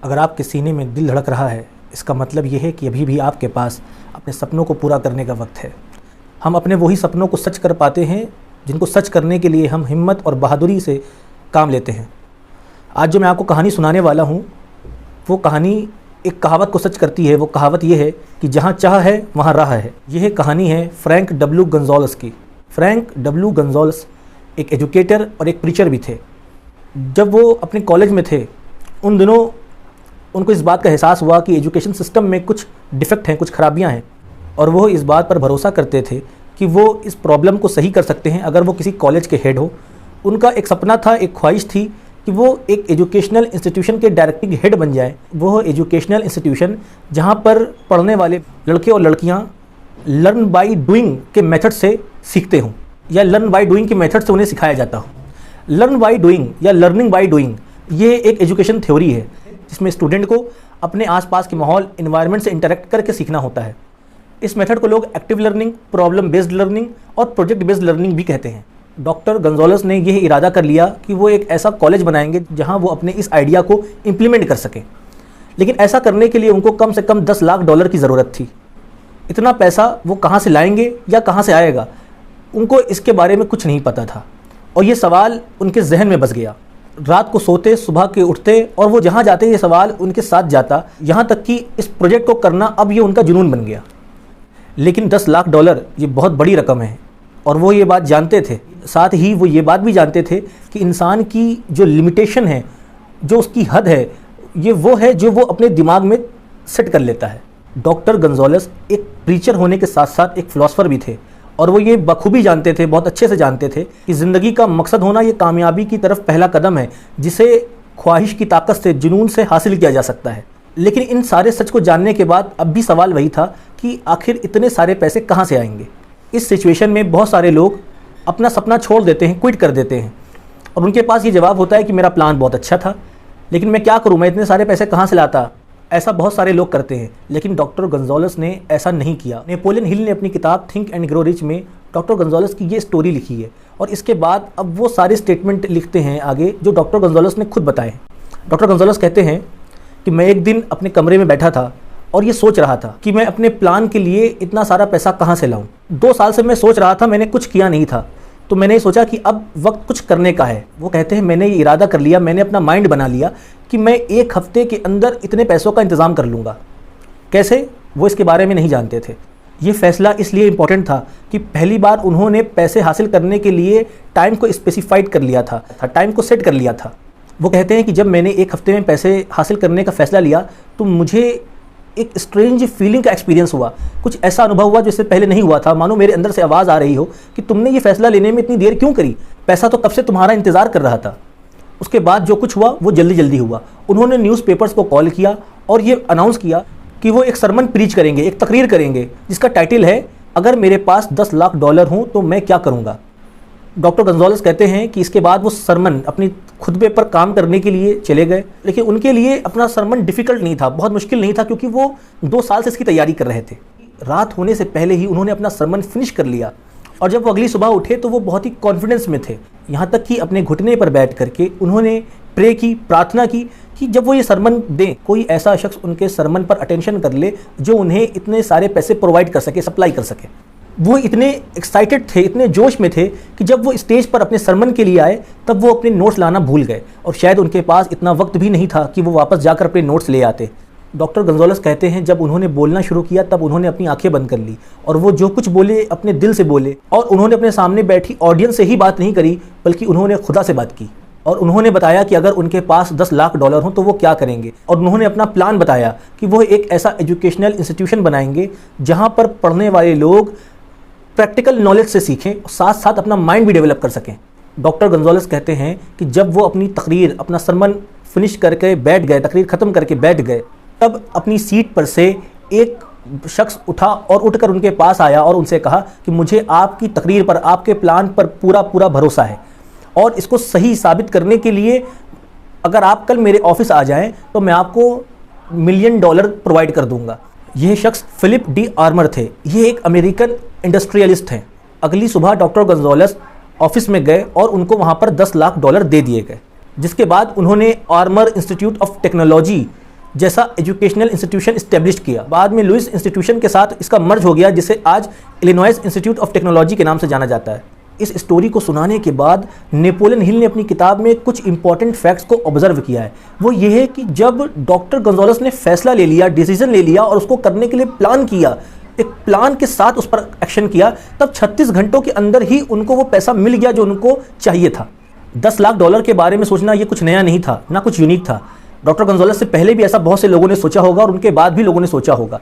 अगर आपके सीने में दिल धड़क रहा है, इसका मतलब ये है कि अभी भी आपके पास अपने सपनों को पूरा करने का वक्त है। हम अपने वही सपनों को सच कर पाते हैं जिनको सच करने के लिए हम हिम्मत और बहादुरी से काम लेते हैं। आज जो मैं आपको कहानी सुनाने वाला हूँ, वो कहानी एक कहावत को सच करती है। वो कहावत ये है कि जहाँ चाह है वहाँ राह है। यह कहानी है फ्रैंक डब्ल्यू गंजालेस की। फ्रैंक डब्ल्यू गंजालेस एक एजुकेटर और एक प्रीचर भी थे। जब वो अपने कॉलेज में थे, उन दिनों उनको इस बात का एहसास हुआ कि एजुकेशन सिस्टम में कुछ डिफेक्ट हैं, कुछ खराबियां हैं, और वो इस बात पर भरोसा करते थे कि वो इस प्रॉब्लम को सही कर सकते हैं अगर वो किसी कॉलेज के हेड हो। उनका एक सपना था, एक ख्वाहिश थी कि वो एक एजुकेशनल इंस्टीट्यूशन के डायरेक्टिंग हेड बन जाए। वो एजुकेशनल इंस्टीट्यूशन जहाँ पर पढ़ने वाले लड़के और लड़कियाँ लर्न बाय डूइंग के मेथड से सीखते हों, या लर्न बाय डूइंग के मेथड से उन्हें सिखाया जाता हो। लर्न बाय डूइंग या लर्निंग बाय डूइंग ये एक एजुकेशन थ्योरी है जिसमें स्टूडेंट को अपने आसपास के माहौल, इन्वायरमेंट से इंटरेक्ट करके सीखना होता है। इस मेथड को लोग active learning, problem based learning और प्रोजेक्ट बेस्ड लर्निंग भी कहते हैं। डॉक्टर गंजालेस ने यह इरादा कर लिया कि वो एक ऐसा कॉलेज बनाएंगे जहां वो अपने इस आइडिया को इम्प्लीमेंट कर सकें। लेकिन ऐसा करने के लिए उनको कम से कम $10 लाख की ज़रूरत थी। इतना पैसा वो कहाँ से लाएंगे या कहाँ से आएगा, उनको इसके बारे में कुछ नहीं पता था, और ये सवाल उनके जहन में बस गया। रात को सोते, सुबह के उठते, और वो जहाँ जाते ये सवाल उनके साथ जाता, यहाँ तक कि इस प्रोजेक्ट को करना अब ये उनका जुनून बन गया। लेकिन $10 लाख ये बहुत बड़ी रकम है, और वो ये बात जानते थे। साथ ही वो ये बात भी जानते थे कि इंसान की जो लिमिटेशन है, जो उसकी हद है, ये वो है जो वो अपने दिमाग में सेट कर लेता है। डॉक्टर गंजालेस एक प्रीचर होने के साथ साथ एक फ़िलासफ़र भी थे, और वो ये बखूबी जानते थे, बहुत अच्छे से जानते थे कि ज़िंदगी का मकसद होना ये कामयाबी की तरफ पहला कदम है, जिसे ख्वाहिश की ताकत से, जुनून से हासिल किया जा सकता है। लेकिन इन सारे सच को जानने के बाद अब भी सवाल वही था कि आखिर इतने सारे पैसे कहाँ से आएंगे। इस सिचुएशन में बहुत सारे लोग अपना सपना छोड़ देते हैं, क्विट कर देते हैं, और उनके पास ये जवाब होता है कि मेरा प्लान बहुत अच्छा था, लेकिन मैं क्या करूँ, मैं इतने सारे पैसे कहाँ से लाता। ऐसा बहुत सारे लोग करते हैं, लेकिन डॉक्टर गंजालेस ने ऐसा नहीं किया। नेपोलियन हिल ने अपनी किताब थिंक एंड ग्रो रिच में डॉक्टर गंजालेस की ये स्टोरी लिखी है, और इसके बाद अब वो सारे स्टेटमेंट लिखते हैं आगे जो डॉक्टर गंजालेस ने खुद बताए हैं। डॉक्टर गंजालेस कहते हैं कि मैं एक दिन अपने कमरे में बैठा था और ये सोच रहा था कि मैं अपने प्लान के लिए इतना सारा पैसा कहाँ से लाऊं। 2 साल से मैं सोच रहा था, मैंने कुछ किया नहीं था, तो मैंने सोचा कि अब वक्त कुछ करने का है। वो कहते हैं मैंने ये इरादा कर लिया, मैंने अपना माइंड बना लिया कि मैं 1 हफ्ते के अंदर इतने पैसों का इंतज़ाम कर लूँगा। कैसे, वो इसके बारे में नहीं जानते थे। ये फैसला इसलिए इम्पोर्टेंट था कि पहली बार उन्होंने पैसे हासिल करने के लिए टाइम को स्पेसिफाइड कर लिया था, टाइम को सेट कर लिया था। वो कहते हैं कि जब मैंने 1 हफ्ते में पैसे हासिल करने का फ़ैसला लिया, तो मुझे एक स्ट्रेंज फीलिंग का एक्सपीरियंस हुआ। कुछ ऐसा अनुभव हुआ जिससे पहले नहीं हुआ था। मानो मेरे अंदर से आवाज़ आ रही हो कि तुमने ये फैसला लेने में इतनी देर क्यों करी, पैसा तो कब से तुम्हारा इंतज़ार कर रहा था। उसके बाद जो कुछ हुआ वो जल्दी जल्दी हुआ। उन्होंने न्यूज़पेपर्स को कॉल किया और ये अनाउंस किया कि वो एक सरमन प्रीच करेंगे, एक तकरीर करेंगे, जिसका टाइटल है अगर मेरे पास $10 लाख हों तो मैं क्या करूँगा। डॉक्टर गंजालेस कहते हैं कि इसके बाद वो सरमन, अपनी खुतबे पर काम करने के लिए चले गए। लेकिन उनके लिए अपना सरमन डिफ़िकल्ट नहीं था, बहुत मुश्किल नहीं था, क्योंकि वो 2 साल से इसकी तैयारी कर रहे थे। रात होने से पहले ही उन्होंने अपना सरमन फिनिश कर लिया, और जब वो अगली सुबह उठे तो वो बहुत ही कॉन्फिडेंस में थे। यहाँ तक कि अपने घुटने पर बैठ करके उन्होंने प्रे की, प्रार्थना की कि जब वो ये सरमन दें, कोई ऐसा शख्स उनके सरमन पर अटेंशन कर ले जो उन्हें इतने सारे पैसे प्रोवाइड कर सके, सप्लाई कर सके। वो इतने एक्साइटेड थे, इतने जोश में थे कि जब वो स्टेज पर अपने सरमन के लिए आए तब वो अपने नोट्स लाना भूल गए, और शायद उनके पास इतना वक्त भी नहीं था कि वो वापस जाकर अपने नोट्स ले आते। डॉक्टर गंजालेस कहते हैं जब उन्होंने बोलना शुरू किया तब उन्होंने अपनी आंखें बंद कर ली, और वो जो कुछ बोले अपने दिल से बोले, और उन्होंने अपने सामने बैठी ऑडियंस से ही बात नहीं करी, बल्कि उन्होंने खुदा से बात की। और उन्होंने बताया कि अगर उनके पास $10 लाख हों तो वो क्या करेंगे, और उन्होंने अपना प्लान बताया कि वो एक ऐसा एजुकेशनल इंस्टीट्यूशन बनाएंगे जहाँ पर पढ़ने वाले लोग प्रैक्टिकल नॉलेज से सीखें और साथ साथ अपना माइंड भी डेवलप कर सकें। डॉक्टर गंजालेस कहते हैं कि जब वो अपनी तकरीर, अपना सरमन फिनिश करके बैठ गए, तकरीर ख़त्म करके बैठ गए, तब अपनी सीट पर से एक शख्स उठा और उठकर उनके पास आया और उनसे कहा कि मुझे आपकी तकरीर पर, आपके प्लान पर पूरा भरोसा है, और इसको सही साबित करने के लिए अगर आप कल मेरे ऑफिस आ जाएं तो मैं आपको $1 मिलियन प्रोवाइड कर दूंगा। यह शख्स फिलिप डी आर्मर थे। ये एक अमेरिकन इंडस्ट्रियलिस्ट हैं। अगली सुबह डॉक्टर गंजालेस ऑफिस में गए और उनको वहाँ पर $10 लाख दे दिए गए, जिसके बाद उन्होंने आर्मर इंस्टीट्यूट ऑफ टेक्नोलॉजी जैसा एजुकेशनल इंस्टीट्यूशन इस्टेब्लिश किया। बाद में लुइस इंस्टीट्यूशन के साथ इसका मर्ज हो गया, जिसे आज इलिनॉइस इंस्टीट्यूट ऑफ टेक्नोलॉजी के नाम से जाना जाता है। इस स्टोरी को सुनाने के बाद नेपोलियन हिल ने अपनी किताब में कुछ इंपॉर्टेंट फैक्ट्स को ऑब्जर्व किया है। वो ये है कि जब डॉक्टर गोंजालेस ने फैसला ले लिया, डिसीजन ले लिया और उसको करने के लिए प्लान किया, एक प्लान के साथ उस पर एक्शन किया, तब 36 घंटों के अंदर ही उनको वो पैसा मिल गया जो उनको चाहिए था। $10 लाख के बारे में सोचना ये कुछ नया नहीं था, ना कुछ यूनिक था। डॉक्टर गोंजालेस से पहले भी ऐसा बहुत से लोगों ने सोचा होगा और उनके बाद भी लोगों ने सोचा होगा।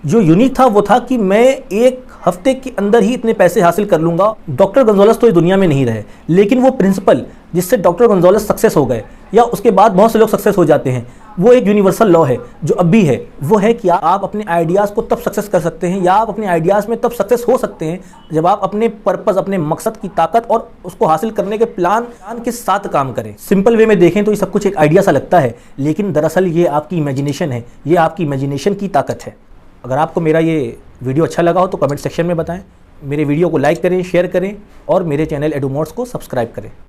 जो यूनिक था वो था कि मैं एक हफ्ते के अंदर ही इतने पैसे हासिल कर लूंगा। डॉक्टर गोंजालेस तो इस दुनिया में नहीं रहे, लेकिन वो प्रिंसिपल जिससे डॉक्टर गोंजालेस सक्सेस हो गए या उसके बाद बहुत से लोग सक्सेस हो जाते हैं, वो एक यूनिवर्सल लॉ है जो अब भी है। वो है कि आप अपने आइडियाज़ को तब सक्सेस कर सकते हैं या आप अपने आइडियाज़ में तब सक्सेस हो सकते हैं जब आप अपने पर्पज़, अपने मकसद की ताकत और उसको हासिल करने के प्लान के साथ काम करें। सिंपल वे में देखें तो ये सब कुछ एक आइडिया सा लगता है, लेकिन दरअसल ये आपकी इमेजिनेशन है, ये आपकी इमेजिनेशन की ताकत है। अगर आपको मेरा ये वीडियो अच्छा लगा हो तो कमेंट सेक्शन में बताएं। मेरे वीडियो को लाइक करें, शेयर करें और मेरे चैनल एडुमॉड्स को सब्सक्राइब करें।